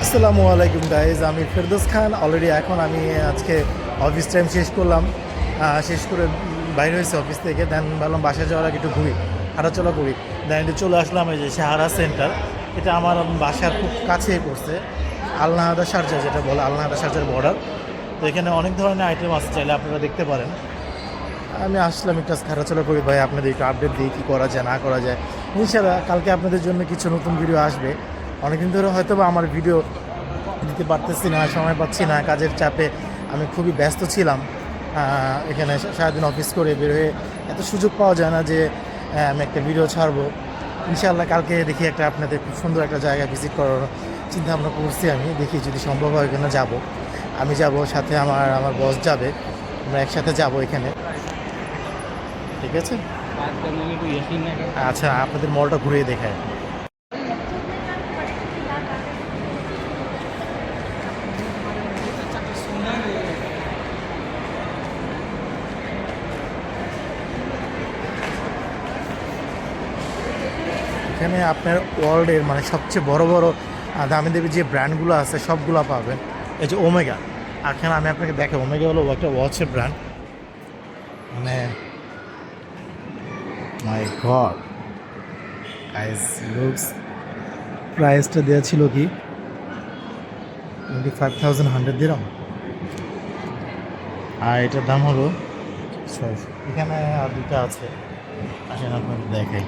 আসসালামু আলাইকুম গাইজ, আমি ফেরদৌস খান। অলরেডি এখন আমি আজকে অফিস টাইম শেষ করলাম। শেষ করে বাইরে হয়েছে অফিস থেকে। দেন ভাবলাম বাসায় যাওয়ার আগে একটু ঘুরি, হাঁটাচলা করি। দেন একটু চলে আসলাম এই যে সাহারা সেন্টার। এটা আমার বাসার খুব কাছেই পড়ছে, আলনাহাদা শারজা, যেটা বলে আলনাহাদা শারজার বর্ডার। তো এখানে অনেক ধরনের আইটেম আছে, চাইলে আপনারা দেখতে পারেন। আমি আসলাম একটু হাঁটাচলা করি ভাই, আপনাদের একটু আপডেট দিই কী করা যায় না করা যায়। ইনশাআল্লাহ কালকে আপনাদের জন্য কিছু নতুন ভিডিও আসবে। অনেকদিন ধরে হয়তো বা আমার ভিডিও দিতে পারতেছি না, সময় পাচ্ছি না, কাজের চাপে আমি খুবই ব্যস্ত ছিলাম। এখানে সারাদিন অফিস করে বের হয়ে এত সুযোগ পাওয়া যায় না যে আমি একটা ভিডিও ছাড়বো। ইনশাআল্লাহ কালকে দেখি একটা আপনাদের খুব সুন্দর একটা জায়গা ভিজিট করার চিন্তা ভাবনা করছি। আমি দেখি যদি সম্ভব হয় এখানে যাব। আমি যাব, সাথে আমার বস যাবে, আমরা একসাথে যাব এখানে। ঠিক আছে, আচ্ছা আপনাদের মলটা ঘুরিয়ে দেখায়। এখানে আপনার ওয়ার্ল্ডের মানে সবচেয়ে বড় বড় দামি দামি যে ব্র্যান্ডগুলো আছে সবগুলো পাবেন। এই যে ওমেগা, এখানে আমি আপনাকে দেখে, ওমেগা হলো একটা ওয়াচের ব্র্যান্ড। মানে মাই গড গাইস, লুকস। প্রাইসটা দেওয়া ছিল কি 25,100 দিরাম, আর এটার দাম হলো 600। এখানে আর দুটো আছে, আসেন আপনাকে দেখাই।